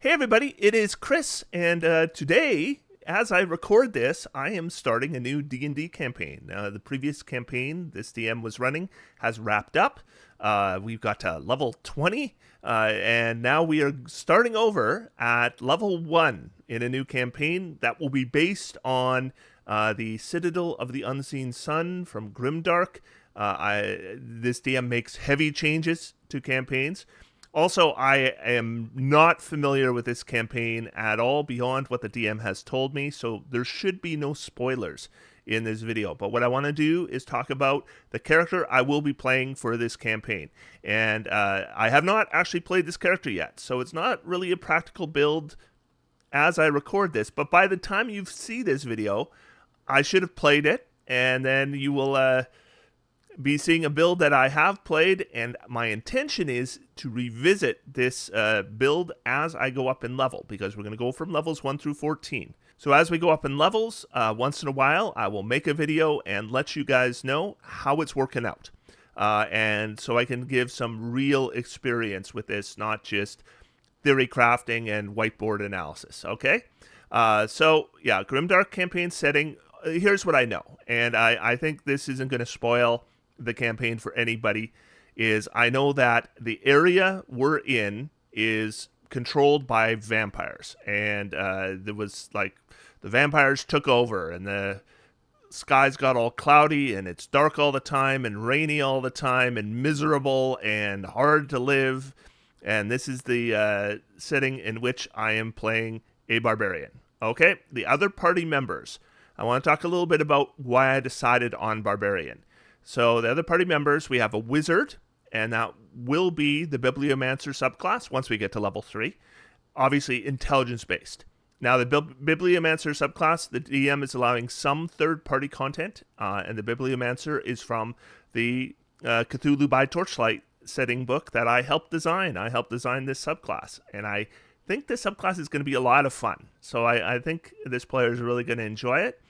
Hey everybody, it is Chris, and today, as I record this, I am starting a new D&D campaign. The previous campaign this DM was running has wrapped up. We've got to level 20, and now we are starting over at level 1 in a new campaign that will be based on the Citadel of the Unseen Sun from Grimdark. This DM makes heavy changes to campaigns. Also, I am not familiar with this campaign at all beyond what the DM has told me, so there should be no spoilers in this video. But what I want to do is talk about the character I will be playing for this campaign. And I have not actually played this character yet, so it's not really a practical build as I record this. But by the time you see this video, I should have played it, and then you will be seeing a build that I have played, and my intention is to revisit this build as I go up in level, because we're going to go from levels 1 through 14. So as we go up in levels, once in a while, I will make a video and let you guys know how it's working out. And so I can give some real experience with this, not just theory crafting and whiteboard analysis, okay? So, yeah, Grimdark campaign setting, here's what I know, and I think this isn't going to spoil the campaign for anybody. Is I know that the area we're in is controlled by vampires, and there was like the vampires took over, and the skies got all cloudy, and it's dark all the time, and rainy all the time, and miserable, and hard to live. And this is the setting in which I am playing a barbarian. Okay, the other party members. I want to talk a little bit about why I decided on barbarian. So the other party members, we have a wizard, and that will be the bibliomancer subclass once we get to level 3. Obviously, intelligence-based. Now, the bibliomancer subclass, the DM is allowing some third-party content, and the bibliomancer is from the Cthulhu by Torchlight setting book that I helped design. I helped design this subclass, and I think this subclass is going to be a lot of fun. So I think this player is really going to enjoy it.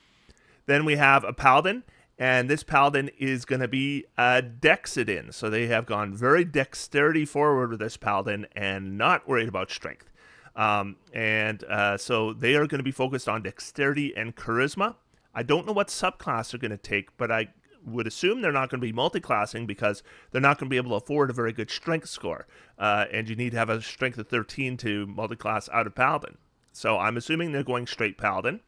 Then we have a paladin. And this paladin is going to be a Dexidin. So they have gone very dexterity forward with this paladin and not worried about strength. So they are going to be focused on dexterity and charisma. I don't know what subclass they're going to take, but I would assume they're not going to be multiclassing because they're not going to be able to afford a very good strength score. And you need to have a strength of 13 to multiclass out of paladin. So I'm assuming they're going straight paladin.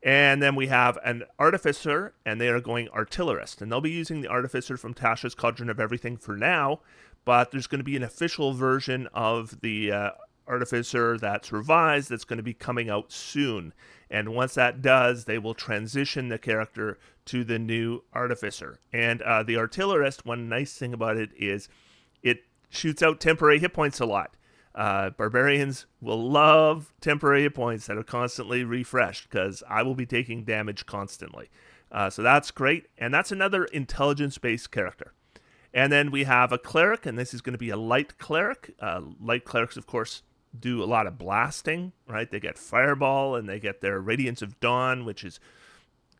And then we have an artificer, and they are going artillerist. And they'll be using the artificer from Tasha's Cauldron of Everything for now, but there's going to be an official version of the artificer that's revised that's going to be coming out soon. And once that does, they will transition the character to the new artificer. And the artillerist, one nice thing about it is it shoots out temporary hit points a lot. Barbarians will love temporary hit points that are constantly refreshed because I will be taking damage constantly. So that's great. And that's another intelligence-based character. And then we have a cleric, and this is going to be a light cleric. Light clerics, of course, do a lot of blasting, right? They get fireball, and they get their Radiance of Dawn, which is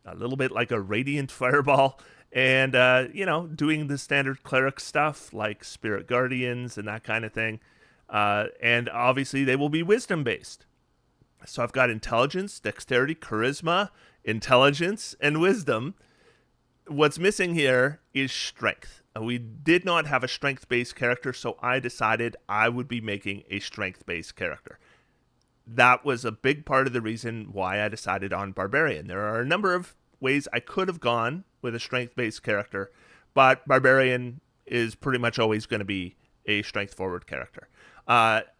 a little bit like a radiant fireball. And, doing the standard cleric stuff like Spirit Guardians and that kind of thing. And obviously they will be wisdom based. So I've got intelligence, dexterity, charisma, intelligence, and wisdom. What's missing here is strength. We did not have a strength based character, so I decided I would be making a strength based character. That was a big part of the reason why I decided on Barbarian. There are a number of ways I could have gone with a strength based character, but Barbarian is pretty much always going to be a strength forward character.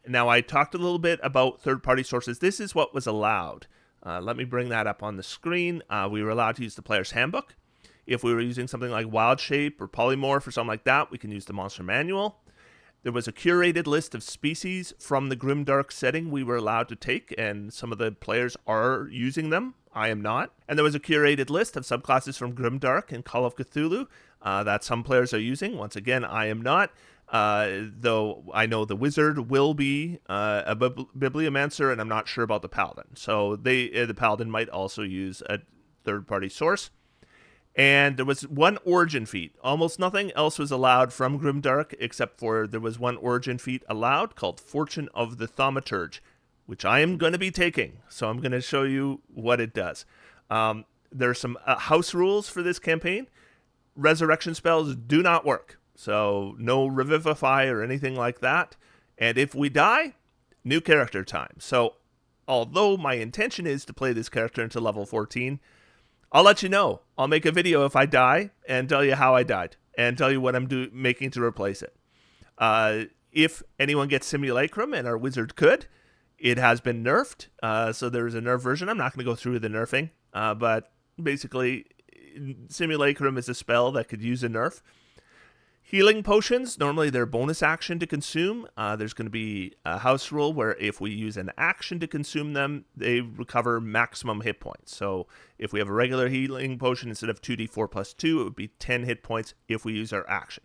Now, I talked a little bit about third-party sources. This is what was allowed. Let me bring that up on the screen. We were allowed to use the player's handbook. If we were using something like Wild Shape or Polymorph or something like that, we can use the monster manual. There was a curated list of species from the Grimdark setting we were allowed to take, and some of the players are using them. I am not. And there was a curated list of subclasses from Grimdark and Call of Cthulhu that some players are using. Once again, I am not. Though I know the wizard will be a bibliomancer, and I'm not sure about the paladin. So the paladin might also use a third-party source. And there was one origin feat. Almost nothing else was allowed from Grimdark, except for there was one origin feat allowed called Fortune of the Thaumaturge. which I am going to be taking. So I'm going to show you what it does. There are some house rules for this campaign. Resurrection spells do not work. So no revivify or anything like that. And if we die, new character time. So although my intention is to play this character into level 14, I'll let you know. I'll make a video if I die and tell you how I died and tell you what I'm making to replace it. If anyone gets Simulacrum, and our wizard could, it has been nerfed. So there's a nerf version. I'm not going to go through the nerfing, but basically Simulacrum is a spell that could use a nerf. Healing potions, normally they're bonus action to consume. There's going to be a house rule where if we use an action to consume them, they recover maximum hit points. So if we have a regular healing potion, instead of 2d4 plus 2, it would be 10 hit points if we use our action.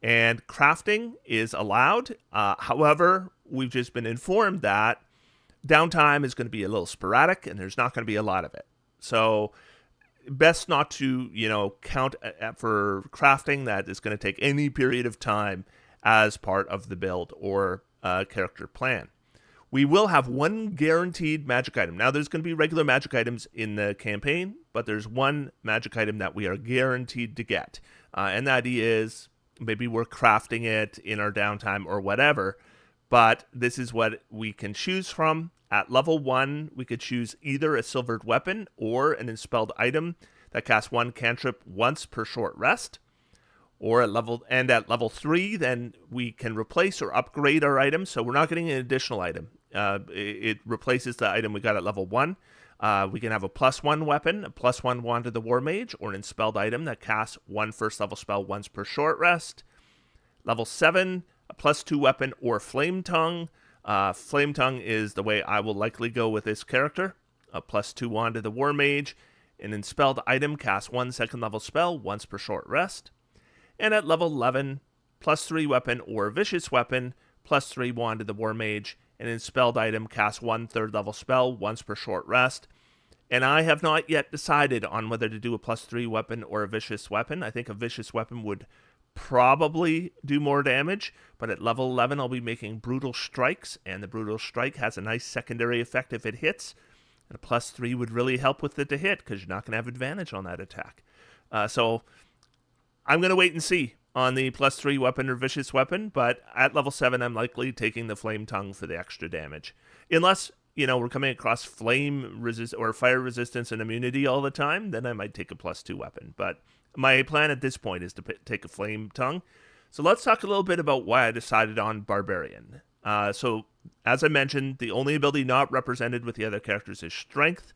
And crafting is allowed. However, we've just been informed that downtime is going to be a little sporadic and there's not going to be a lot of it. So best not to, count for crafting that is going to take any period of time as part of the build or character plan. We will have one guaranteed magic item. Now, there's going to be regular magic items in the campaign, but there's one magic item that we are guaranteed to get. And that is, maybe we're crafting it in our downtime or whatever, but this is what we can choose from. At level 1, we could choose either a silvered weapon or an enspelled item that casts one cantrip once per short rest. Or at level 3, then we can replace or upgrade our item. So we're not getting an additional item. It replaces the item we got at level 1. We can have a +1 weapon, a +1 wand to the war mage, or an enspelled item that casts one first level spell once per short rest. Level 7, a +2 weapon or flame tongue. Flame Tongue is the way I will likely go with this character. A +2 wand to the war mage. An enspelled item casts one second level spell once per short rest. And at level 11, +3 weapon or vicious weapon, +3 wand to the war mage. An enspelled item casts one third level spell once per short rest. And I have not yet decided on whether to do a +3 weapon or a vicious weapon. I think a vicious weapon would probably do more damage, but at level 11 I'll be making Brutal Strikes, and the Brutal Strike has a nice secondary effect if it hits, and a +3 would really help with it to hit because you're not going to have advantage on that attack. So I'm going to wait and see on the +3 weapon or vicious weapon, but at level 7 I'm likely taking the Flame Tongue for the extra damage, unless we're coming across flame resist or fire resistance and immunity all the time. Then I might take a +2 weapon, but my plan at this point is to take a Flame Tongue. So let's talk a little bit about why I decided on Barbarian. So as I mentioned, the only ability not represented with the other characters is Strength.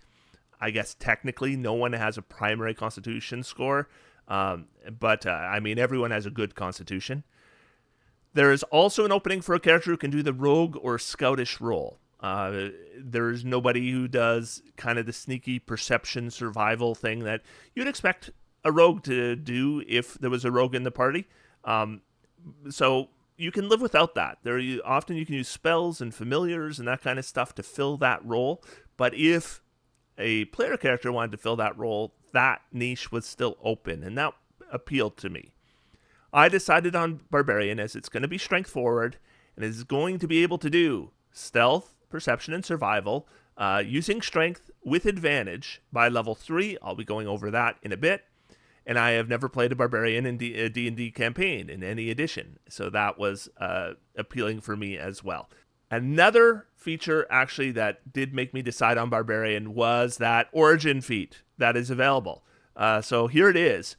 I guess technically no one has a primary Constitution score, but everyone has a good Constitution. There is also an opening for a character who can do the Rogue or Scoutish role. There's nobody who does kind of the sneaky perception survival thing that you'd expect a rogue to do if there was a rogue in the party. So you can live without that. Often you can use spells and familiars and that kind of stuff to fill that role. But if a player character wanted to fill that role, that niche was still open, and that appealed to me. I decided on Barbarian as it's going to be strength forward and is going to be able to do stealth, perception, and survival using strength with advantage by level 3. I'll be going over that in a bit. And I have never played a Barbarian in a D&D campaign in any edition, so that was appealing for me as well. Another feature, actually, that did make me decide on Barbarian was that origin feat that is available. So here it is.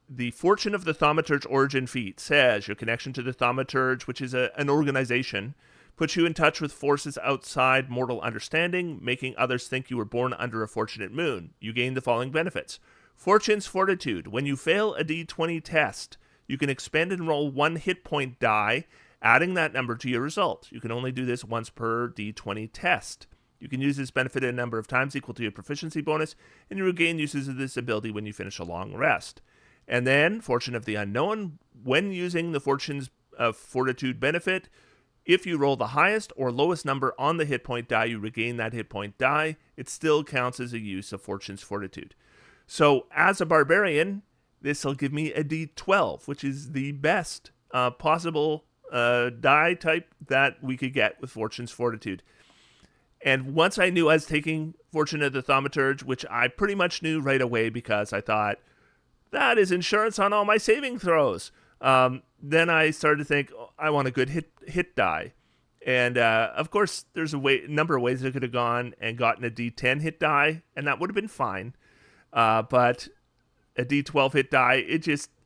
The Fortune of the Thaumaturge origin feat says your connection to the Thaumaturge, which is an organization, puts you in touch with forces outside mortal understanding, making others think you were born under a fortunate moon. You gain the following benefits. Fortune's Fortitude. When you fail a d20 test, you can expend and roll 1 hit point die, adding that number to your result. You can only do this once per d20 test. You can use this benefit a number of times equal to your proficiency bonus, and you regain uses of this ability when you finish a long rest. And then, Fortune of the Unknown. When using the Fortune's Fortitude benefit, if you roll the highest or lowest number on the hit point die, you regain that hit point die. It still counts as a use of Fortune's Fortitude. So as a Barbarian, this will give me a D12, which is the best possible die type that we could get with Fortune's Fortitude. And once I knew I was taking Fortune of the Thaumaturge, which I pretty much knew right away because I thought, that is insurance on all my saving throws. Then I started to think, oh, I want a good hit die. And of course, there's a number of ways I could have gone and gotten a D10 hit die, and that would have been fine. But a D12 hit die,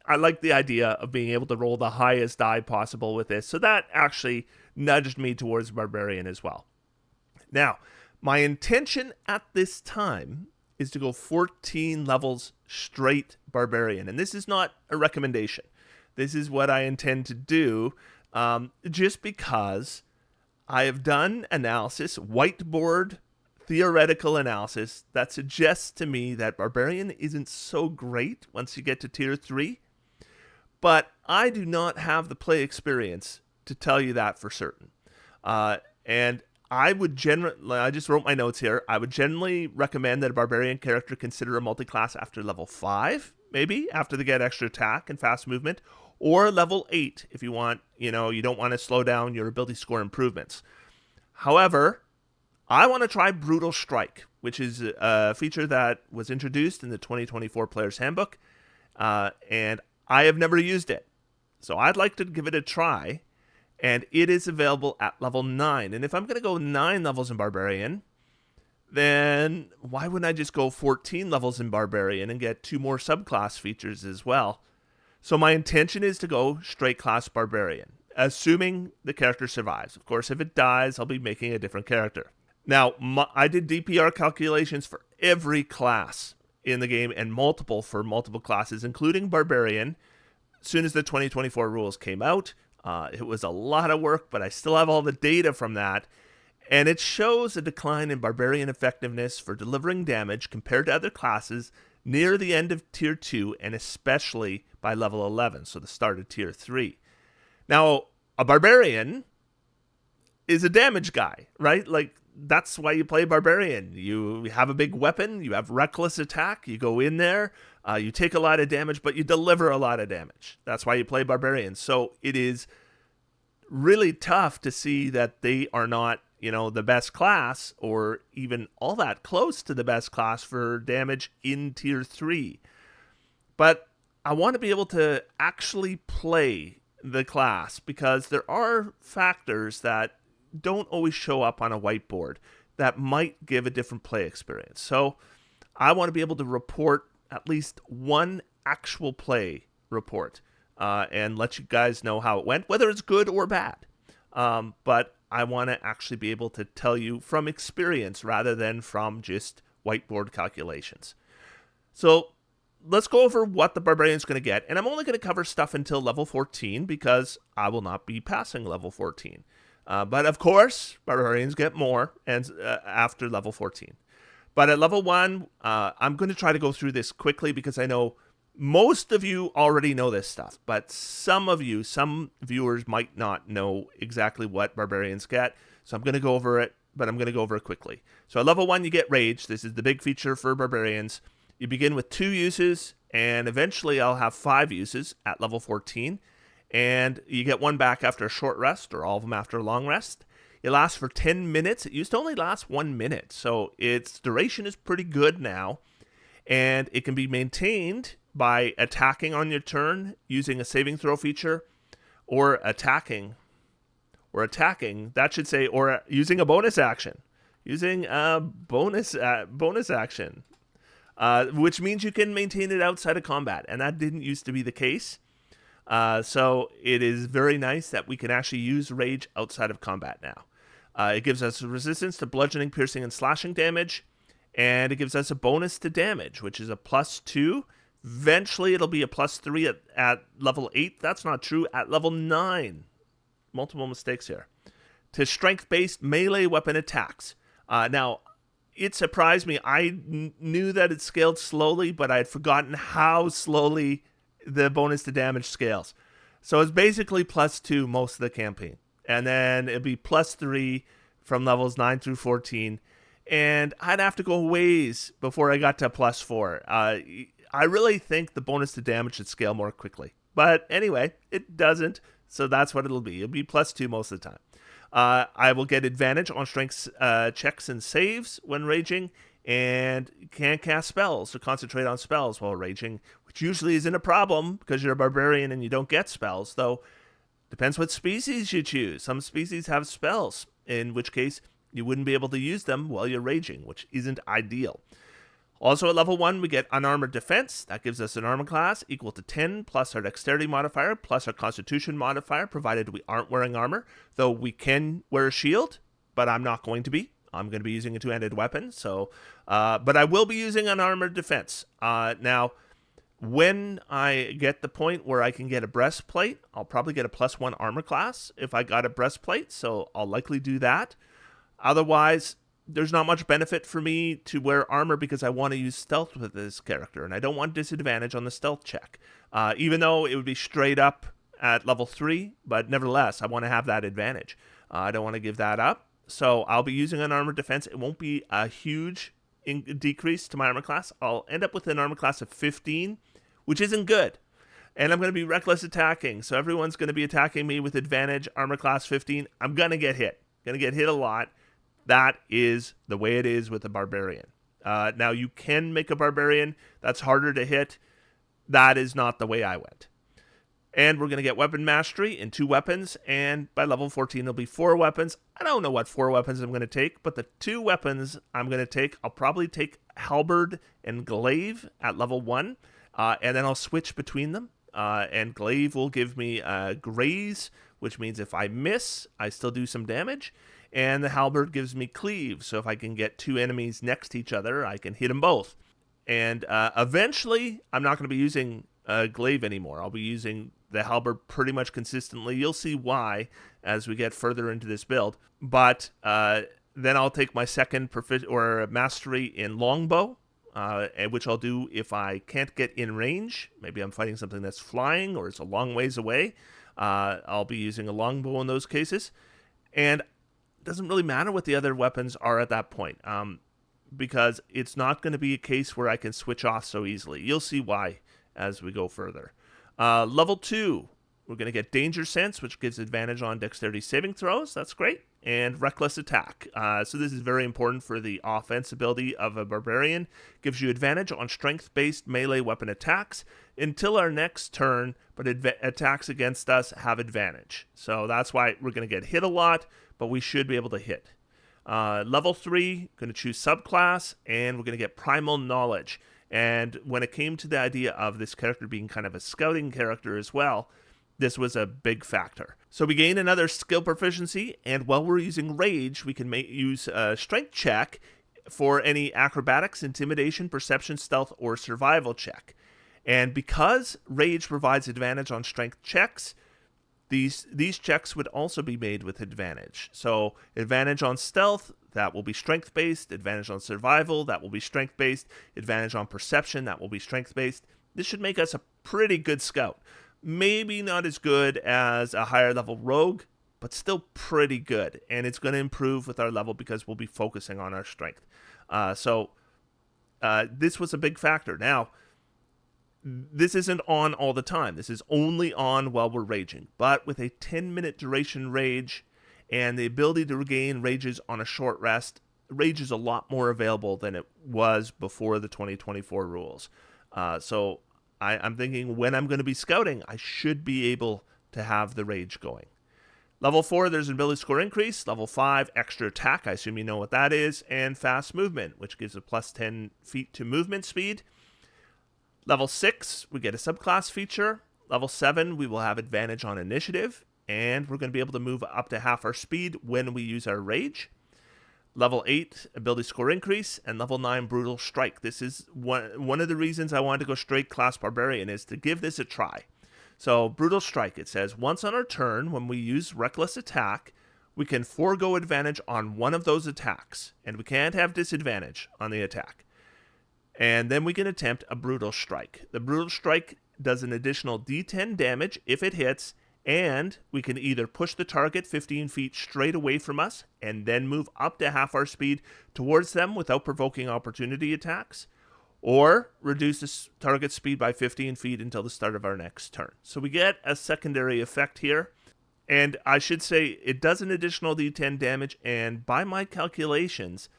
I like the idea of being able to roll the highest die possible with this. So that actually nudged me towards Barbarian as well. Now, my intention at this time is to go 14 levels straight Barbarian. And this is not a recommendation. This is what I intend to do, just because I have done analysis, whiteboard theoretical analysis, that suggests to me that Barbarian isn't so great once you get to tier 3. But I do not have the play experience to tell you that for certain. And I just wrote my notes here. I would generally recommend that a Barbarian character consider a multi-class after level 5, maybe, after they get extra attack and fast movement, or level 8 if you want, you don't want to slow down your ability score improvements. However, I want to try Brutal Strike, which is a feature that was introduced in the 2024 Player's Handbook, and I have never used it. So I'd like to give it a try. And it is available at level 9. And if I'm going to go 9 levels in Barbarian, then why wouldn't I just go 14 levels in Barbarian and get 2 more subclass features as well? So my intention is to go straight class Barbarian, assuming the character survives. Of course, if it dies, I'll be making a different character. Now, I did DPR calculations for every class in the game and multiple classes, including Barbarian, as soon as the 2024 rules came out. It was a lot of work, but I still have all the data from that. And it shows a decline in Barbarian effectiveness for delivering damage compared to other classes near the end of Tier 2 and especially by level 11, so the start of Tier 3. Now, a Barbarian is a damage guy, right? Like, that's why you play Barbarian. You have a big weapon, you have reckless attack, you go in there, you take a lot of damage, but you deliver a lot of damage. That's why you play Barbarian. So it is really tough to see that they are not, the best class or even all that close to the best class for damage in Tier 3. But I want to be able to actually play the class because there are factors that don't always show up on a whiteboard that might give a different play experience. So I want to be able to report at least one actual play report and let you guys know how it went, whether it's good or bad. But I want to actually be able to tell you from experience rather than from just whiteboard calculations. So let's go over what the Barbarian's going to get. And I'm only going to cover stuff until level 14 because I will not be passing level 14. But of course, Barbarians get more and after level 14. But at level 1, I'm going to try to go through this quickly because I know most of you already know this stuff. But some viewers might not know exactly what Barbarians get. So I'm going to go over it, but I'm going to go over it quickly. So at level 1, you get Rage. This is the big feature for Barbarians. You begin with 2 uses, and eventually I'll have 5 uses at level 14. And you get 1 back after a short rest, or all of them after a long rest. It lasts for 10 minutes. It used to only last 1 minute, so its duration is pretty good now. And it can be maintained by attacking on your turn using a saving throw feature, or attacking, that should say, or using a bonus action. Using a bonus action, which means you can maintain it outside of combat, and that didn't used to be the case. So it is very nice that we can actually use Rage outside of combat now. It gives us resistance to bludgeoning, piercing, and slashing damage, and it gives us a bonus to damage, which is a +2. Eventually, it'll be a +3 at level 8. That's not true. At level 9. Multiple mistakes here. To strength-based melee weapon attacks. Now, it surprised me. I knew that it scaled slowly, but I had forgotten how slowly the bonus to damage scales. So it's basically +2 most of the campaign. And then it'd be +3 from levels 9 through 14. And I'd have to go ways before I got to +4. I really think the bonus to damage should scale more quickly. But anyway, it doesn't. So that's what it'll be. It'll be +2 most of the time. I will get advantage on strength checks and saves when raging, and can't cast spells or concentrate on spells while raging, which usually isn't a problem because you're a barbarian and you don't get spells, though depends what species you choose. Some species have spells, in which case you wouldn't be able to use them while you're raging, which isn't ideal. Also at level 1, we get Unarmored Defense. That gives us an armor class equal to 10 plus our Dexterity modifier plus our Constitution modifier, provided we aren't wearing armor, though we can wear a shield, but I'm not going to be. I'm going to be using a two-handed weapon, but I will be using Unarmored Defense. Now, when I get the point where I can get a breastplate, I'll probably get a +1 armor class if I got a breastplate, so I'll likely do that. Otherwise, there's not much benefit for me to wear armor because I want to use stealth with this character, and I don't want disadvantage on the stealth check. Even though it would be straight up at level 3, but nevertheless, I want to have that advantage. I don't want to give that up, so I'll be using an armored defense. It won't be a huge decrease to my armor class. I'll end up with an armor class of 15, which isn't good. And I'm going to be reckless attacking, so everyone's going to be attacking me with advantage, armor class 15. I'm going to get hit. Going to get hit a lot. That is the way it is with a barbarian. Now, you can make a barbarian that's harder to hit. That is not the way I went. And we're going to get weapon mastery in 2 weapons, and by level 14, there'll be 4 weapons. I don't know what 4 weapons I'm going to take, but the 2 weapons I'm going to take, I'll probably take halberd and glaive at level 1, and then I'll switch between them. And glaive will give me graze, which means if I miss, I still do some damage. And the halberd gives me cleave, so if I can get 2 enemies next to each other, I can hit them both. And eventually, I'm not going to be using glaive anymore. I'll be using the halberd pretty much consistently. You'll see why as we get further into this build. But then I'll take my second mastery in longbow, which I'll do if I can't get in range. Maybe I'm fighting something that's flying or it's a long ways away. I'll be using a longbow in those cases. And it doesn't really matter what the other weapons are at that point, because it's not going to be a case where I can switch off so easily. You'll see why as we go further. Level 2, we're going to get Danger Sense, which gives advantage on dexterity saving throws. That's great. And Reckless Attack. So this is very important for the offense ability of a barbarian. Gives you advantage on strength-based melee weapon attacks until our next turn, but attacks against us have advantage. So that's why we're going to get hit a lot, but we should be able to hit. Level 3, going to choose Subclass, and we're going to get Primal Knowledge. And when it came to the idea of this character being kind of a scouting character as well, this was a big factor. So we gain another skill proficiency, and while we're using Rage, we can use a Strength check for any acrobatics, intimidation, perception, stealth, or survival check. And because Rage provides advantage on strength checks, these checks would also be made with advantage. So advantage on stealth, that will be strength-based. Advantage on survival, that will be strength-based. Advantage on perception, that will be strength-based. This should make us a pretty good scout. Maybe not as good as a higher level rogue, but still pretty good. And it's going to improve with our level because we'll be focusing on our strength. So this was a big factor. Now, this isn't on all the time. This is only on while we're raging. But with a 10-minute duration rage and the ability to regain rages on a short rest, rage is a lot more available than it was before the 2024 rules. So I'm thinking when I'm going to be scouting, I should be able to have the rage going. Level 4, there's an ability score increase. Level 5, extra attack. I assume you know what that is. And fast movement, which gives a plus 10 feet to movement speed. Level 6, we get a subclass feature. Level 7, we will have advantage on initiative. And we're going to be able to move up to half our speed when we use our rage. Level 8, ability score increase, and level 9, brutal strike. This is one of the reasons I wanted to go straight class barbarian, is to give this a try. So brutal strike, it says, once on our turn, when we use reckless attack, we can forego advantage on one of those attacks, and we can't have disadvantage on the attack. And then we can attempt a brutal strike. The brutal strike does an additional D10 damage if it hits, and we can either push the target 15 feet straight away from us and then move up to half our speed towards them without provoking opportunity attacks, or reduce the target speed by 15 feet until the start of our next turn. So we get a secondary effect here. And I should say it does an additional d10 damage, and by my calculations,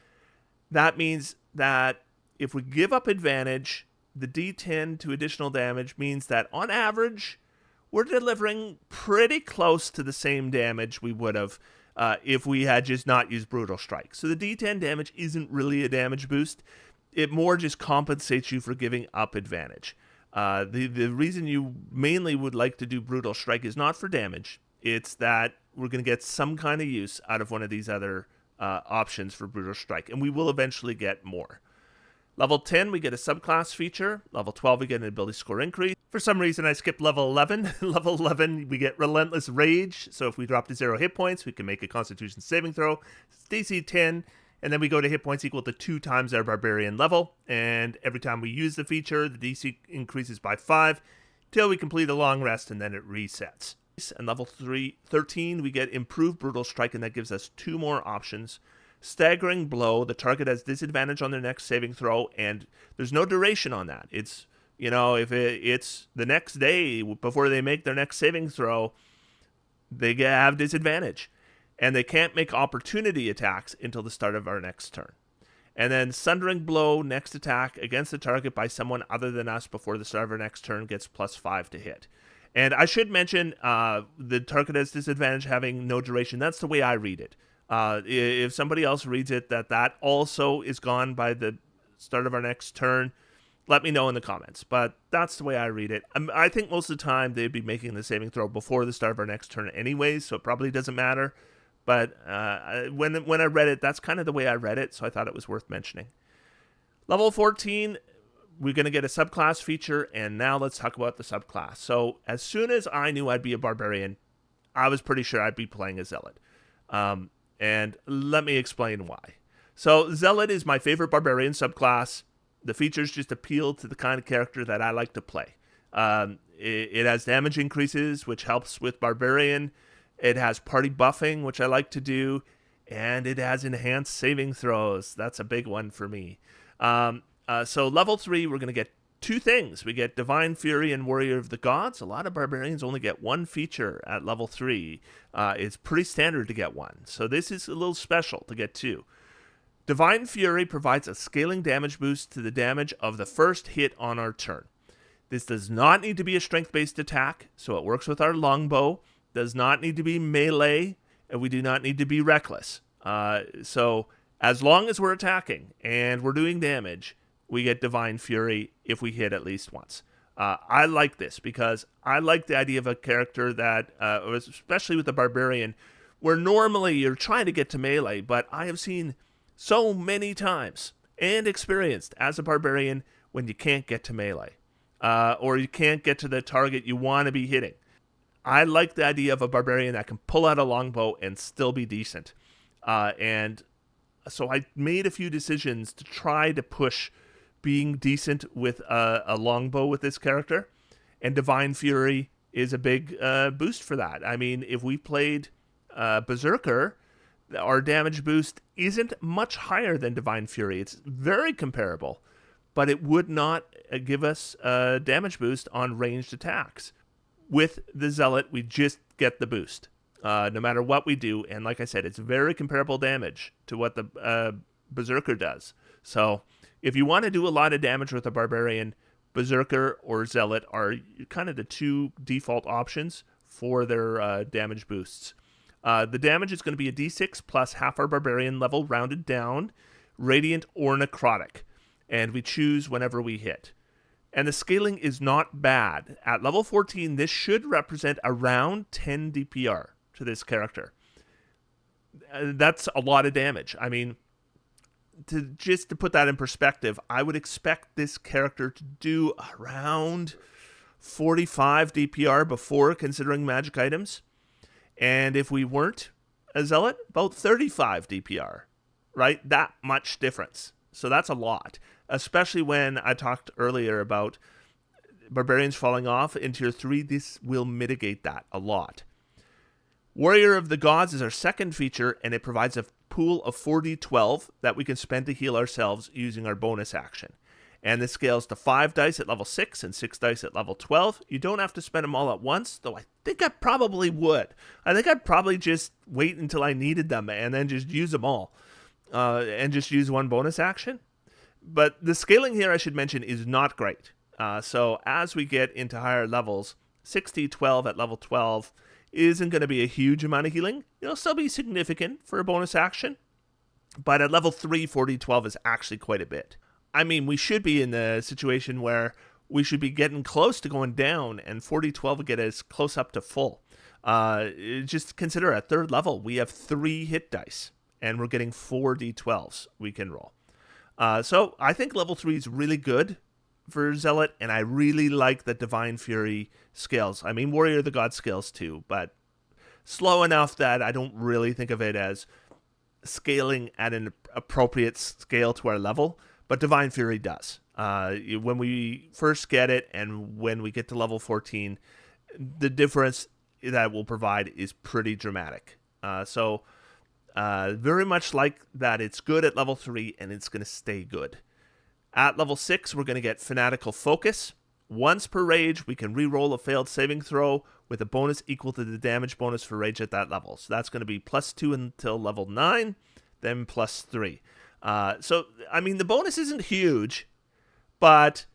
that means that if we give up advantage, the d10 to additional damage means that on average, we're delivering pretty close to the same damage we would have if we had just not used Brutal Strike. So the d10 damage isn't really a damage boost. It more just compensates you for giving up advantage. The reason you mainly would like to do Brutal Strike is not for damage. It's that we're going to get some kind of use out of one of these other options for Brutal Strike, and we will eventually get more. Level 10, we get a subclass feature. Level 12, we get an ability score increase. For some reason, I skipped level 11. Level 11, we get Relentless Rage. So if we drop to 0 hit points, we can make a Constitution saving throw. It's DC 10, and then we go to hit points equal to 2 times our Barbarian level. And every time we use the feature, the DC increases by 5 till we complete a long rest, and then it resets. And level 13, we get Improved Brutal Strike, and that gives us 2 more options. Staggering Blow, the target has disadvantage on their next saving throw, and there's no duration on that. It's, if it's the next day before they make their next saving throw, they have disadvantage. And they can't make opportunity attacks until the start of our next turn. And then Sundering Blow, next attack against the target by someone other than us before the start of our next turn gets +5 to hit. And I should mention the target has disadvantage having no duration. That's the way I read it. If somebody else reads it that also is gone by the start of our next turn, let me know in the comments. But that's the way I read it. I think most of the time they'd be making the saving throw before the start of our next turn anyways, so it probably doesn't matter. But when I read it, that's kind of the way I read it, so I thought it was worth mentioning. Level 14, we're going to get a subclass feature, and now let's talk about the subclass. So as soon as I knew I'd be a Barbarian, I was pretty sure I'd be playing a Zealot. And let me explain why. So Zealot is my favorite Barbarian subclass. The features just appeal to the kind of character that I like to play. It has damage increases, which helps with Barbarian. It has party buffing, which I like to do. And it has enhanced saving throws. That's a big one for me. So level 3, we're going to get 2 things. We get Divine Fury and Warrior of the Gods. A lot of Barbarians only get 1 feature at level 3. It's pretty standard to get 1. So this is a little special to get 2. Divine Fury provides a scaling damage boost to the damage of the first hit on our turn. This does not need to be a strength-based attack, so it works with our longbow. Does not need to be melee, and we do not need to be reckless. So as long as we're attacking and we're doing damage, we get Divine Fury if we hit at least once. I like this because I like the idea of a character that, especially with the Barbarian, where normally you're trying to get to melee, but I have seen so many times and experienced as a Barbarian when you can't get to melee, or you can't get to the target you want to be hitting. I like the idea of a Barbarian that can pull out a longbow and still be decent. And so I made a few decisions to try to push being decent with a longbow with this character, and Divine Fury is a big boost for that. I mean, if we played Berserker, our damage boost isn't much higher than Divine Fury. It's very comparable, but it would not give us a damage boost on ranged attacks. With the Zealot, we just get the boost, no matter what we do, and like I said, it's very comparable damage to what the Berserker does. So if you want to do a lot of damage with a Barbarian, Berserker or Zealot are kind of the 2 default options for their damage boosts. The damage is going to be a d6 plus half our Barbarian level rounded down, Radiant or Necrotic, and we choose whenever we hit. And the scaling is not bad. At level 14, this should represent around 10 DPR to this character. That's a lot of damage. I mean, to put that in perspective, I would expect this character to do around 45 DPR before considering magic items. And if we weren't a Zealot, about 35 DPR, right? That much difference. So that's a lot, especially when I talked earlier about Barbarians falling off in Tier 3. This will mitigate that a lot. Warrior of the Gods is our second feature, and it provides a pool of 4d12 that we can spend to heal ourselves using our bonus action. And this scales to 5 dice at level 6 and 6 dice at level 12. You don't have to spend them all at once, though I think I probably would. I think I'd probably just wait until I needed them and then just use them all. And just use one bonus action. But the scaling here, I should mention, is not great. So as we get into higher levels, 60-12 at level 12 isn't going to be a huge amount of healing. It'll still be significant for a bonus action. But at level 3, 40-12 is actually quite a bit. I mean, we should be in the situation where we should be getting close to going down, and 40-12 will get us close up to full. Just consider at third level, we have 3 hit dice, and we're getting 4 d12s we can roll. So I think level 3 is really good for Zealot, and I really like the Divine Fury scales. I mean, Warrior of the Gods scales too, but slow enough that I don't really think of it as scaling at an appropriate scale to our level, but Divine Fury does. When we first get it and when we get to level 14, the difference that it will provide is pretty dramatic. So very much like that, it's good at level 3 and it's going to stay good. At level 6, we're going to get Fanatical Focus. Once per rage, we can reroll a failed saving throw with a bonus equal to the damage bonus for rage at that level. So that's going to be +2 until level 9, then +3. So, I mean, the bonus isn't huge, but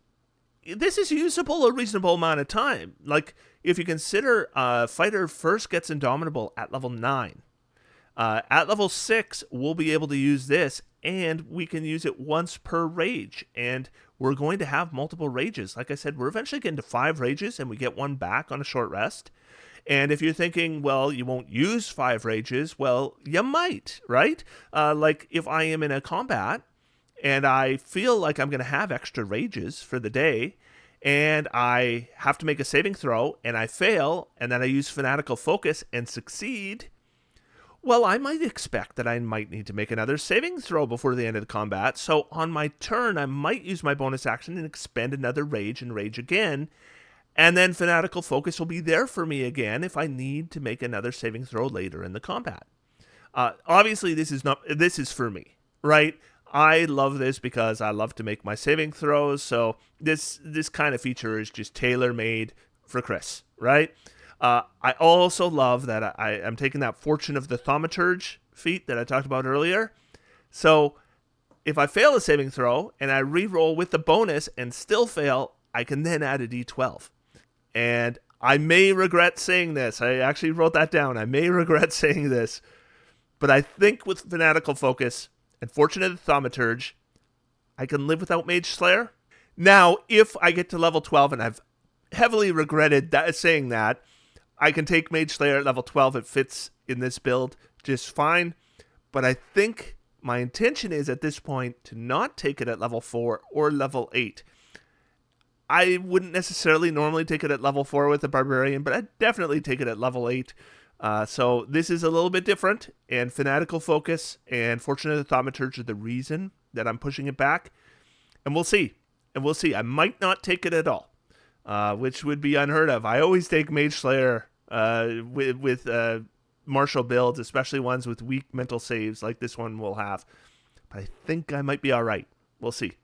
this is usable a reasonable amount of time. Like, if you consider Fighter first gets Indomitable at level 9. At level 6, we'll be able to use this, and we can use it once per rage. And we're going to have multiple rages. Like I said, we're eventually getting to 5 rages, and we get 1 back on a short rest. And if you're thinking, well, you won't use 5 rages, well, you might, right? Like if I am in a combat, and I feel like I'm going to have extra rages for the day, and I have to make a saving throw, and I fail, and then I use Fanatical Focus and succeed, well, I might expect that I might need to make another saving throw before the end of the combat, so on my turn, I might use my bonus action and expend another rage and rage again, and then Fanatical Focus will be there for me again if I need to make another saving throw later in the combat. Obviously, this is for me, right? I love this because I love to make my saving throws, so this kind of feature is just tailor-made for Chris, right? I also love that I'm taking that Fortune of the Thaumaturge feat that I talked about earlier. So if I fail a saving throw and I re-roll with the bonus and still fail, I can then add a d12. And I may regret saying this. I actually wrote that down. I may regret saying this. But I think with Fanatical Focus and Fortune of the Thaumaturge, I can live without Mage Slayer. Now, if I get to level 12, and I've heavily regretted saying that, I can take Mage Slayer at level 12. It fits in this build just fine. But I think my intention is at this point to not take it at level 4 or level 8. I wouldn't necessarily normally take it at level 4 with the Barbarian, but I'd definitely take it at level 8. So this is a little bit different, and Fanatical Focus and Fortune of the Thaumaturge are the reason that I'm pushing it back. And we'll see. I might not take it at all, which would be unheard of. I always take Mage Slayer with martial builds, especially ones with weak mental saves like this one will have. But I think I might be all right. We'll see.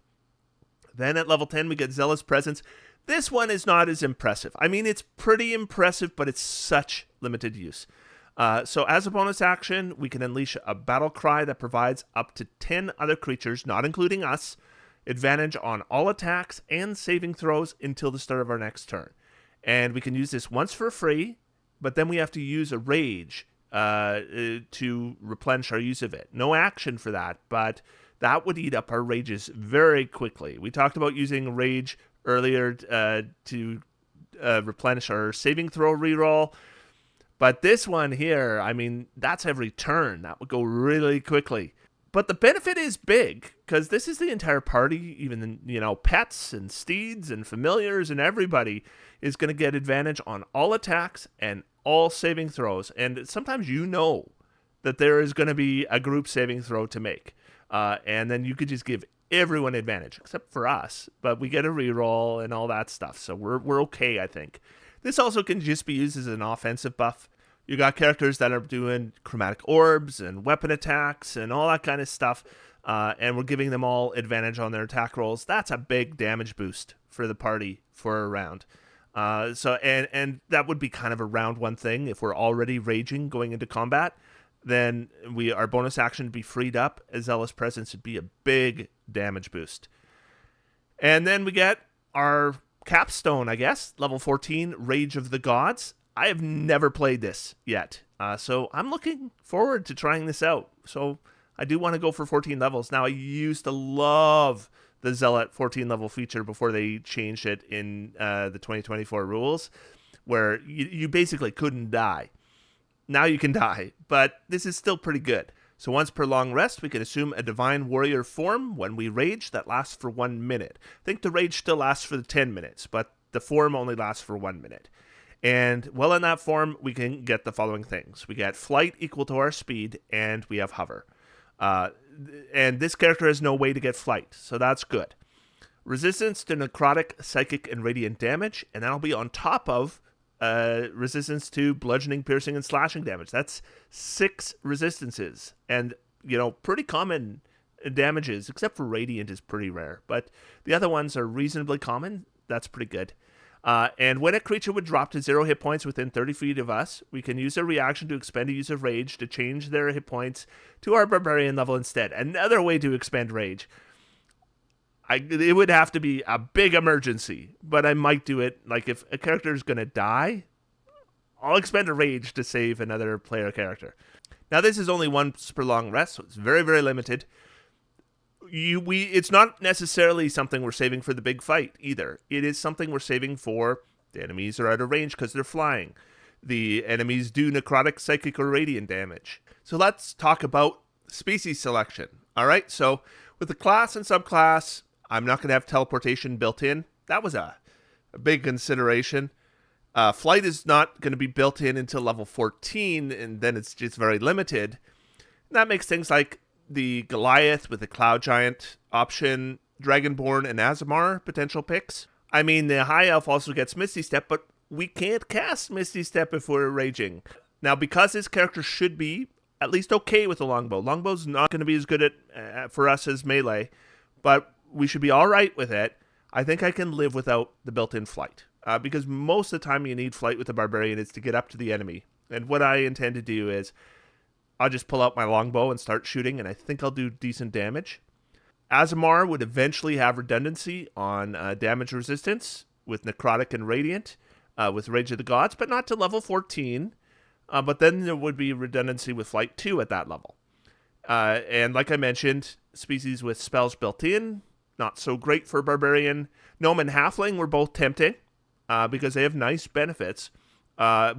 Then at level 10, we get Zealous Presence. This one is not as impressive. I mean, it's pretty impressive, but it's such limited use. So as a bonus action, we can unleash a battle cry that provides up to 10 other creatures, not including us, advantage on all attacks and saving throws until the start of our next turn. And we can use this once for free, but then we have to use a rage to replenish our use of it. No action for that, but that would eat up our rages very quickly. We talked about using rage earlier to replenish our saving throw reroll. But this one here, I mean, that's every turn. That would go really quickly. But the benefit is big, because this is the entire party, even, pets and steeds and familiars and everybody is going to get advantage on all attacks and all saving throws. And sometimes that there is going to be a group saving throw to make. And then you could just give everyone advantage, except for us. But we get a reroll and all that stuff, so we're okay, I think. This also can just be used as an offensive buff. You got characters that are doing chromatic orbs and weapon attacks and all that kind of stuff, and we're giving them all advantage on their attack rolls. That's a big damage boost for the party for a round. And that would be kind of a round one thing. If we're already raging going into combat, then our bonus action would be freed up. A Zealous Presence would be a big damage boost. And then we get our capstone, I guess, level 14, Rage of the Gods. I have never played this yet, so I'm looking forward to trying this out. So I do want to go for 14 levels. Now, I used to love the Zealot 14 level feature before they changed it in the 2024 rules, where you basically couldn't die. Now you can die, but this is still pretty good. So once per long rest, we can assume a Divine Warrior form when we rage that lasts for 1 minute. I think the rage still lasts for 10 minutes, but the form only lasts for 1 minute. And while in that form, we can get the following things. We get flight equal to our speed, and we have hover. And this character has no way to get flight, so that's good. Resistance to necrotic, psychic, and radiant damage, and that'll be on top of resistance to bludgeoning, piercing, and slashing damage. That's 6 resistances, and pretty common damages, except for radiant is pretty rare. But the other ones are reasonably common. That's pretty good. And when a creature would drop to 0 hit points within 30 feet of us, we can use a reaction to expend a use of rage to change their hit points to our barbarian level instead. Another way to expend rage. It would have to be a big emergency, but I might do it. Like if a character is going to die, I'll expend a rage to save another player character. Now this is only once per long rest, so it's very, very limited. It's not necessarily something we're saving for the big fight either. It is something we're saving for the enemies are out of range because they're flying. The enemies do necrotic, psychic, or radiant damage. So let's talk about species selection. All right, so with the class and subclass, I'm not going to have teleportation built in. That was a big consideration. Flight is not going to be built in until level 14, and then it's just very limited. And that makes things like the Goliath with the Cloud Giant option, Dragonborn, and Azamar potential picks. I mean, the High Elf also gets Misty Step, but we can't cast Misty Step if we're raging. Now, because this character should be at least okay with the Longbow. Longbow's not going to be as good for us as melee, but we should be all right with it. I think I can live without the built-in flight, because most of the time you need flight with the Barbarian is to get up to the enemy. And what I intend to do is I'll just pull out my longbow and start shooting, and I think I'll do decent damage. Azamar would eventually have redundancy on damage resistance with Necrotic and Radiant with Rage of the Gods, but not to level 14. But then there would be redundancy with Flight 2 at that level. And like I mentioned, species with spells built in, not so great for Barbarian. Gnome and Halfling were both tempting because they have nice benefits,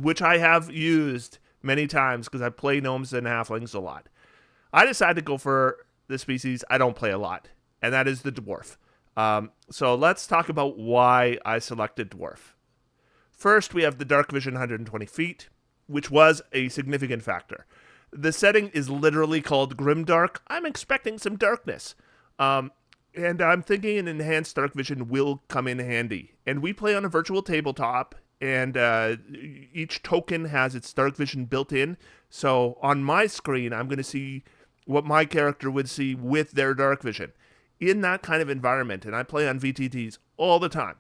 which I have used many times because I play Gnomes and Halflings a lot. I decided to go for the species I don't play a lot, and that is the Dwarf. So let's talk about why I selected Dwarf. First, we have the Dark Vision 120 feet, which was a significant factor. The setting is literally called Grimdark. I'm expecting some darkness. And I'm thinking an enhanced dark vision will come in handy. And we play on a virtual tabletop, and each token has its dark vision built in. So on my screen, I'm going to see what my character would see with their dark vision. In that kind of environment, and I play on VTTs all the time,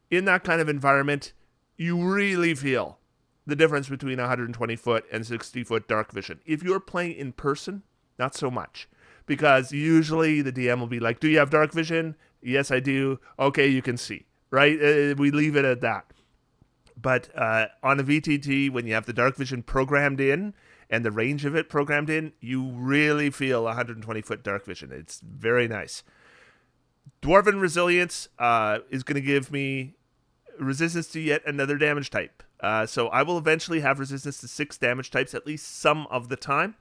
in that kind of environment, you really feel the difference between 120 foot and 60 foot dark vision. If you're playing in person, not so much. Because usually the DM will be like, do you have dark vision? Yes, I do. Okay, you can see, right? We leave it at that. But on a VTT, when you have the dark vision programmed in and the range of it programmed in, you really feel 120 foot dark vision. It's very nice. Dwarven Resilience is going to give me resistance to yet another damage type. So I will eventually have resistance to 6 damage types at least some of the time.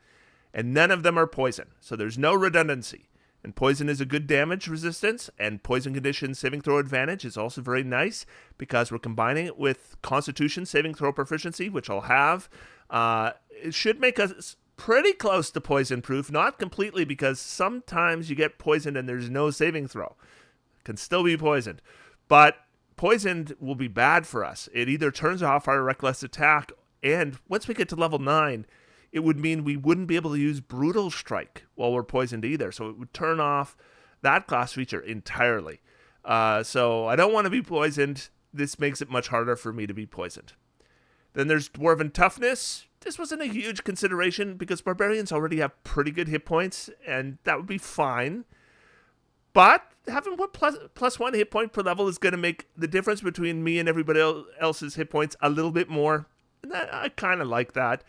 And none of them are poison, so there's no redundancy. And poison is a good damage resistance, and poison condition saving throw advantage is also very nice because we're combining it with Constitution saving throw proficiency, which I'll have. It should make us pretty close to poison proof, not completely because sometimes you get poisoned and there's no saving throw. Can still be poisoned, but poisoned will be bad for us. It either turns off our reckless attack And once we get to level 9, it would mean we wouldn't be able to use Brutal Strike while we're poisoned either. So it would turn off that class feature entirely. So I don't want to be poisoned. This makes it much harder for me to be poisoned. Then there's Dwarven Toughness. This wasn't a huge consideration because Barbarians already have pretty good hit points, and that would be fine. But having plus 1 hit point per level is going to make the difference between me and everybody else's hit points a little bit more. And I kind of like that.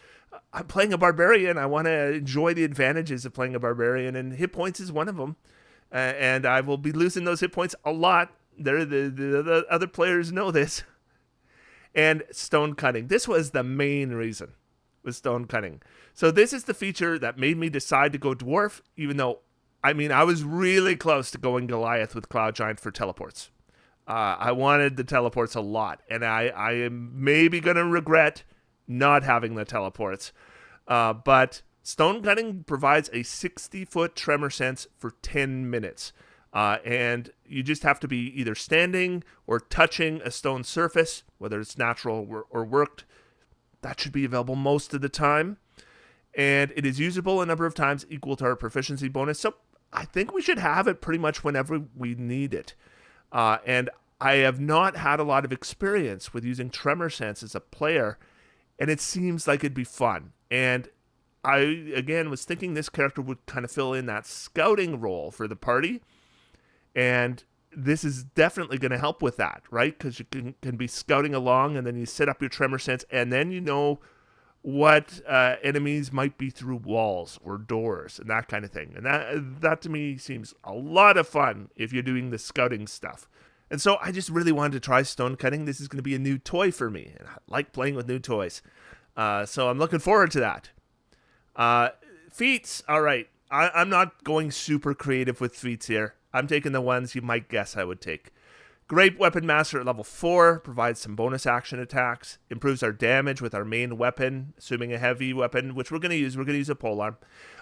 I'm playing a Barbarian. I want to enjoy the advantages of playing a Barbarian, and hit points is one of them. And I will be losing those hit points a lot. The other players know this. And Stone Cutting. This was the main reason, was Stone Cutting. So this is the feature that made me decide to go Dwarf, even though, I was really close to going Goliath with Cloud Giant for teleports. I wanted the teleports a lot, and I am maybe going to regret not having the teleports. But Stone Cutting provides a 60-foot tremor sense for 10 minutes. And you just have to be either standing or touching a stone surface, whether it's natural or worked. That should be available most of the time. And it is usable a number of times equal to our proficiency bonus. So I think we should have it pretty much whenever we need it. And I have not had a lot of experience with using Tremor Sense as a player, and it seems like it'd be fun. And I, again, was thinking this character would kind of fill in that scouting role for the party. And this is definitely going to help with that, right? Because you can be scouting along, and then you set up your Tremor Sense, and then you know what enemies might be through walls or doors and that kind of thing. And that to me seems a lot of fun if you're doing the scouting stuff. And so I just really wanted to try Stone Cutting. This is going to be a new toy for me, and I like playing with new toys. So I'm looking forward to that. Feats, all right. I'm not going super creative with feats here. I'm taking the ones you might guess I would take. Great Weapon Master at level 4 provides some bonus action attacks, improves our damage with our main weapon, assuming a heavy weapon, which we're going to use. We're going to use a polearm,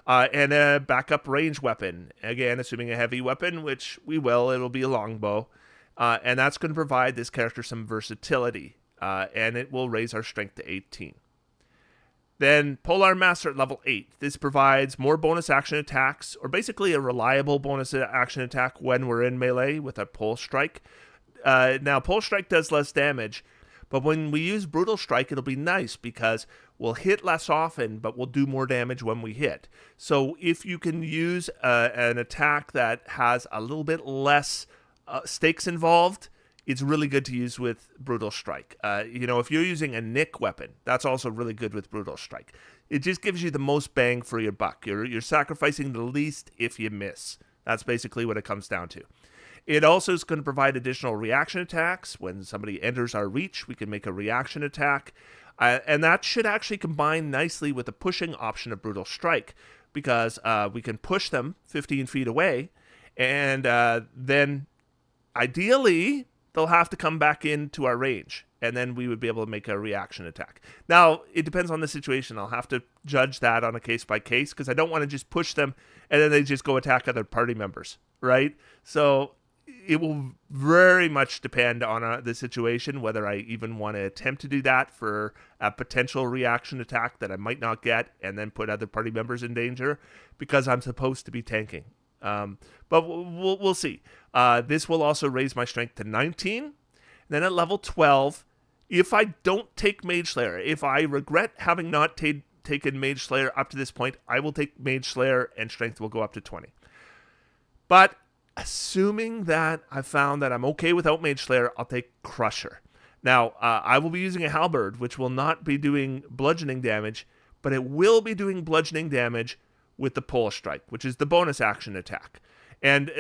and a backup range weapon, again, assuming a heavy weapon, which we will. It'll be a longbow, and that's going to provide this character some versatility, and it will raise our strength to 18. Then Polearm Master at level 8. This provides more bonus action attacks, or basically a reliable bonus action attack when we're in melee with a Pole Strike. Now, Pole Strike does less damage, but when we use Brutal Strike, it'll be nice because we'll hit less often, but we'll do more damage when we hit. So if you can use an attack that has a little bit less stakes involved, it's really good to use with Brutal Strike. If you're using a Nick weapon, that's also really good with Brutal Strike. It just gives you the most bang for your buck. You're sacrificing the least if you miss. That's basically what it comes down to. It also is going to provide additional reaction attacks. When somebody enters our reach, we can make a reaction attack. And that should actually combine nicely with the pushing option of Brutal Strike, because we can push them 15 feet away, and then ideally they'll have to come back into our range, and then we would be able to make a reaction attack. Now, it depends on the situation. I'll have to judge that on a case by case, because I don't want to just push them and then they just go attack other party members, right? So it will very much depend on the situation, whether I even want to attempt to do that for a potential reaction attack that I might not get and then put other party members in danger, because I'm supposed to be tanking. But we'll see. This will also raise my strength to 19. Then at level 12, if I don't take Mage Slayer, if I regret having not taken Mage Slayer up to this point, I will take Mage Slayer and strength will go up to 20. But assuming that I found that I'm okay without Mage Slayer, I'll take Crusher. Now, I will be using a Halberd, which will not be doing bludgeoning damage, but it will be doing bludgeoning damage with the Pole Strike, which is the bonus action attack. And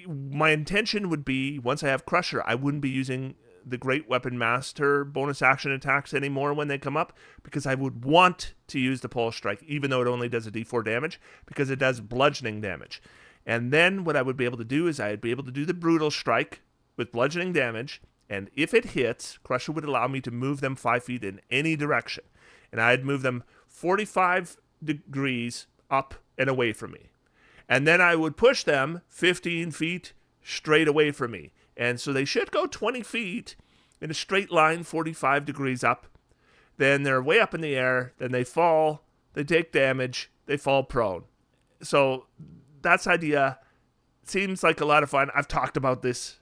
my intention would be, once I have Crusher, I wouldn't be using the Great Weapon Master bonus action attacks anymore when they come up, because I would want to use the Pole Strike, even though it only does a d4 damage, because it does bludgeoning damage. And then what I would be able to do is I'd be able to do the Brutal Strike with bludgeoning damage, and if it hits, Crusher would allow me to move them 5 feet in any direction. And I'd move them 45 degrees up and away from me. And then I would push them 15 feet straight away from me. And so they should go 20 feet in a straight line, 45 degrees up. then they're way up in the air, then they fall, they take damage, they fall prone. So that's idea. Seems like a lot of fun. I've talked about this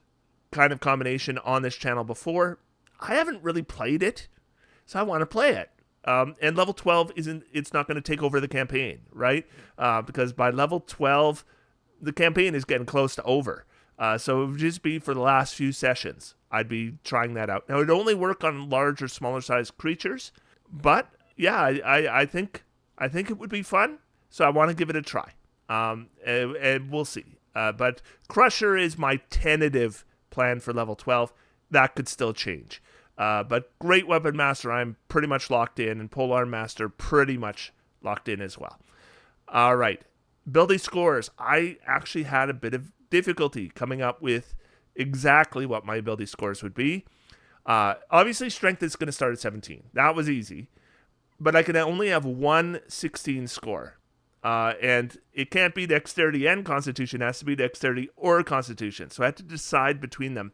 kind of combination on this channel before. I haven't really played it, so I want to play it. And level 12 it's not going to take over the campaign, right? Because by level 12, the campaign is getting close to over. So it would just be for the last few sessions. I'd be trying that out. Now, it would only work on large or smaller sized creatures, but yeah, I think it would be fun. So I want to give it a try. And we'll see. But Crusher is my tentative plan for level 12. That could still change. But Great Weapon Master, I'm pretty much locked in, and Polearm Master pretty much locked in as well. All right. Building scores. I actually had a bit of difficulty coming up with exactly what my ability scores would be. Obviously, Strength is going to start at 17. That was easy. But I can only have one 16 score. And it can't be Dexterity and Constitution. It has to be Dexterity or Constitution. So I had to decide between them.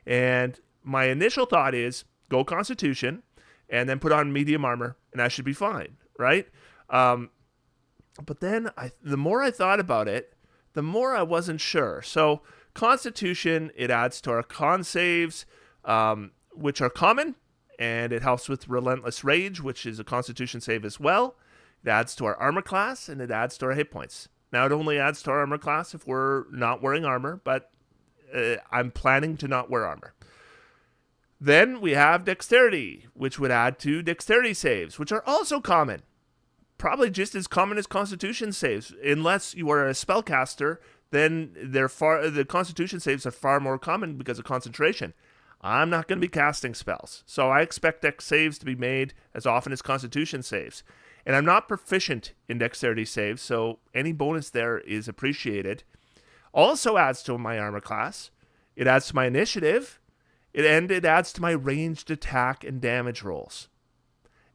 And my initial thought is go Constitution and then put on medium armor, and I should be fine, right? But then the more I thought about it, the more I wasn't sure. So Constitution, it adds to our con saves, which are common, and it helps with Relentless Rage, which is a Constitution save as well. It adds to our armor class, and it adds to our hit points. Now, it only adds to our armor class if we're not wearing armor, but I'm planning to not wear armor. Then we have Dexterity, which would add to Dexterity saves, which are also common. Probably just as common as Constitution saves. Unless you are a spellcaster, then the Constitution saves are far more common because of concentration. I'm not going to be casting spells, so I expect Dex saves to be made as often as Constitution saves. And I'm not proficient in Dexterity saves, so any bonus there is appreciated. Also adds to my armor class. It adds to my initiative. It adds to my ranged attack and damage rolls.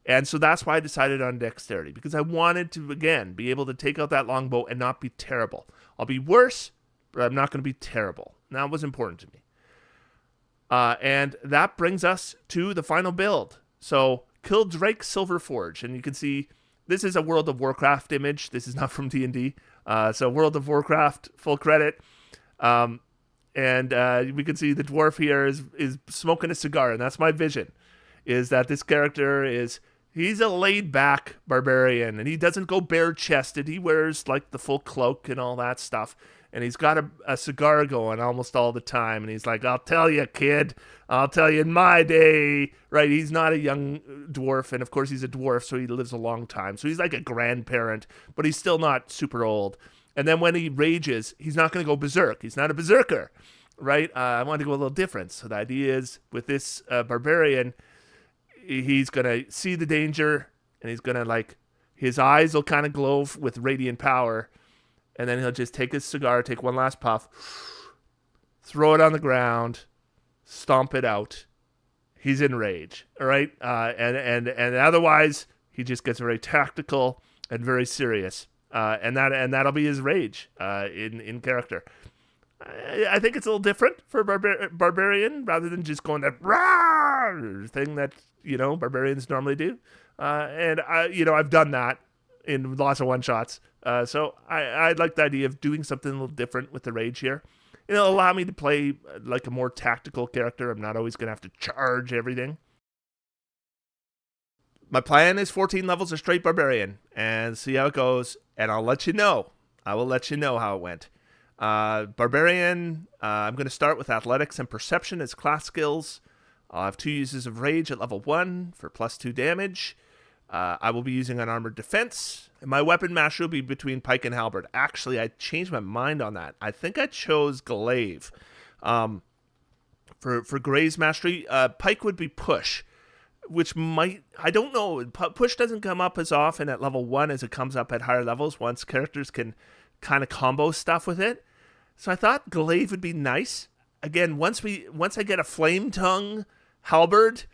And so that's why I decided on Dexterity, because I wanted to, again, be able to take out that longbow and not be terrible. I'll be worse, but I'm not going to be terrible. And that was important to me. And that brings us to the final build. So, Kill Drake Silverforge. And you can see this is a World of Warcraft image. This is not from D&D. So, World of Warcraft, full credit. And we can see the dwarf here is smoking a cigar, and that's my vision, is that this character he's a laid-back barbarian, and he doesn't go bare-chested. He wears, like, the full cloak and all that stuff, and he's got a cigar going almost all the time, and he's like, I'll tell you, kid, I'll tell you in my day, right? He's not a young dwarf, and of course he's a dwarf, so he lives a long time. So he's like a grandparent, but he's still not super old. And then when he rages, he's not going to go berserk. He's not a berserker, right? I want to go a little different. So the idea is with this barbarian, he's going to see the danger, and he's going to his eyes will kind of glow with radiant power. And then he'll just take his cigar, take one last puff, throw it on the ground, stomp it out. He's in rage, all right? And otherwise, he just gets very tactical and very serious. And that'll be his rage in character. I think it's a little different for Barbarian rather than just going that rawr thing that barbarians normally do. And I've done that in lots of one shots. So I like the idea of doing something a little different with the rage here. It'll allow me to play like a more tactical character. I'm not always going to have to charge everything. My plan is 14 levels of straight barbarian and see how it goes. And I'll let you know. I will let you know how it went. Barbarian, I'm going to start with athletics and perception as class skills. I'll have 2 uses of rage at level 1 for +2 damage. I will be using unarmored defense. And my weapon master will be between pike and halberd. Actually, I changed my mind on that. I think I chose glaive. For Gray's mastery, pike would be push, which I don't know. Push doesn't come up as often at level 1 as it comes up at higher levels once characters can kind of combo stuff with it. So I thought glaive would be nice. Again, once I get a flame tongue halberd,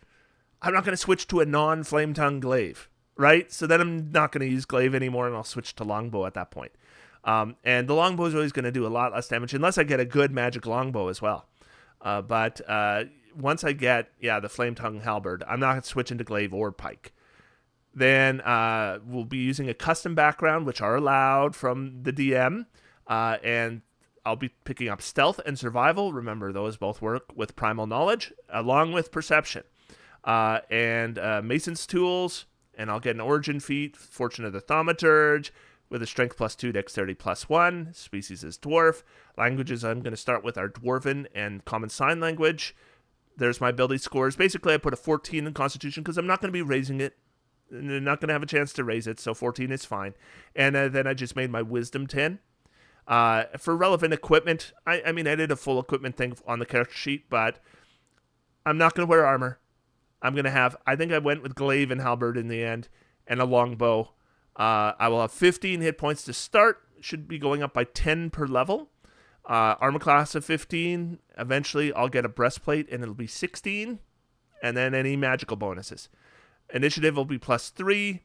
I'm not going to switch to a non-flame tongue glaive, right? So then I'm not going to use glaive anymore, and I'll switch to longbow at that point. And the longbow is always going to do a lot less damage, unless I get a good magic longbow as well. But once I get, the flame tongue halberd, I'm not switching to glaive or pike. Then we'll be using a custom background, which are allowed from the DM. And I'll be picking up stealth and survival. Remember, those both work with primal knowledge, along with perception. And Mason's tools, and I'll get an origin feat, Fortune of the Thaumaturge, with a strength +2, dexterity +1. Species is dwarf. Languages I'm going to start with are Dwarven and Common Sign Language. There's my ability scores. Basically, I put a 14 in Constitution because I'm not going to be raising it. They're not going to have a chance to raise it, so 14 is fine. And then I just made my Wisdom 10. For relevant equipment, I mean, I did a full equipment thing on the character sheet, but I'm not going to wear armor. I'm going to have, I think I went with glaive and halberd in the end, and a longbow. I will have 15 hit points to start. Should be going up by 10 per level. Armor class of 15. Eventually, I'll get a breastplate, and it'll be 16. And then any magical bonuses. Initiative will be +3.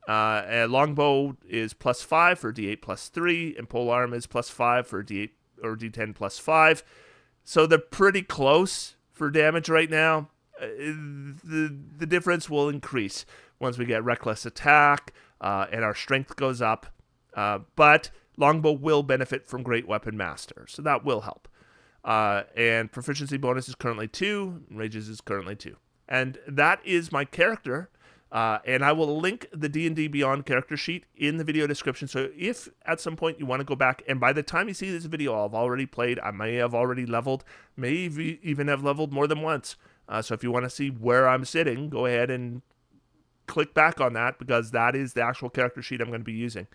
A longbow is +5 for D8 +3, and polearm is +5 for D8 or D10 +5. So they're pretty close for damage right now. The difference will increase once we get reckless attack and our strength goes up. But longbow will benefit from Great Weapon Master, so that will help. And proficiency bonus is currently 2, rages is currently 2. And that is my character. And I will link the D&D Beyond character sheet in the video description. So if at some point you want to go back, and by the time you see this video, I'll have already played, I may have already leveled, may even have leveled more than once. So if you want to see where I'm sitting, go ahead and click back on that, because that is the actual character sheet I'm going to be using.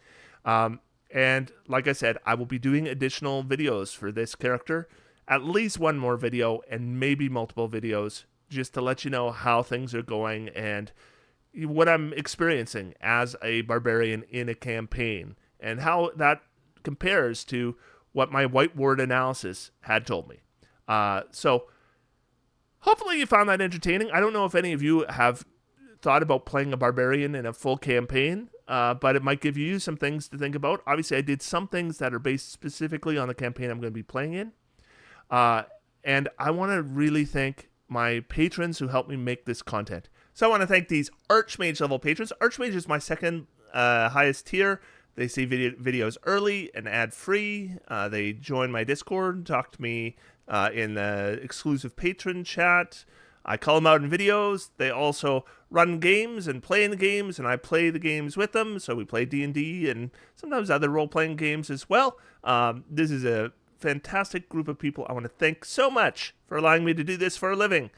And like I said, I will be doing additional videos for this character, at least one more video and maybe multiple videos, just to let you know how things are going and what I'm experiencing as a barbarian in a campaign, and how that compares to what my whiteboard analysis had told me. So hopefully you found that entertaining. I don't know if any of you have thought about playing a barbarian in a full campaign, but it might give you some things to think about. Obviously, I did some things that are based specifically on the campaign I'm going to be playing in. And I want to really thank my patrons who helped me make this content. So I want to thank these Archmage level patrons. Archmage is my second highest tier. They see videos early and ad-free. They join my Discord, talk to me in the exclusive patron chat. I call them out in videos. They also run games and play in the games, and I play the games with them. So we play D&D and sometimes other role-playing games as well. This is a fantastic group of people. I want to thank so much for allowing me to do this for a living.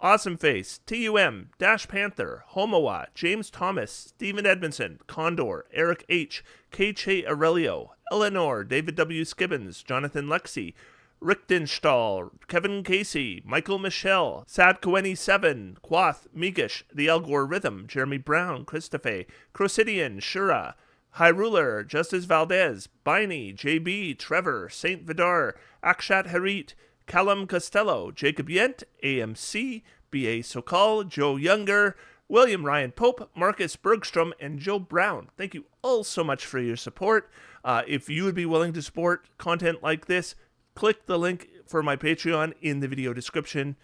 Awesome Face, TUM, Dash Panther, Homowa, James Thomas, Stephen Edmondson, Condor, Eric H., K.Ch. Aurelio, Eleanor, David W. Skibbins, Jonathan Lexi, Richtenstall, Kevin Casey, Michael Michelle, Sad Coeni 7, Quath, Migish, The Elgor Rhythm, Jeremy Brown, Christophe, Crosidian, Shura, High Ruler, Justice Valdez, Biney, JB, Trevor, Saint Vidar, Akshat Harit, Callum Costello, Jacob Yent, AMC, B.A. Sokal, Joe Younger, William Ryan Pope, Marcus Bergstrom, and Joe Brown. Thank you all so much for your support. If you would be willing to support content like this, click the link for my Patreon in the video description.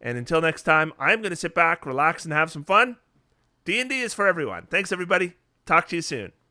And until next time, I'm going to sit back, relax, and have some fun. D&D is for everyone. Thanks, everybody. Talk to you soon.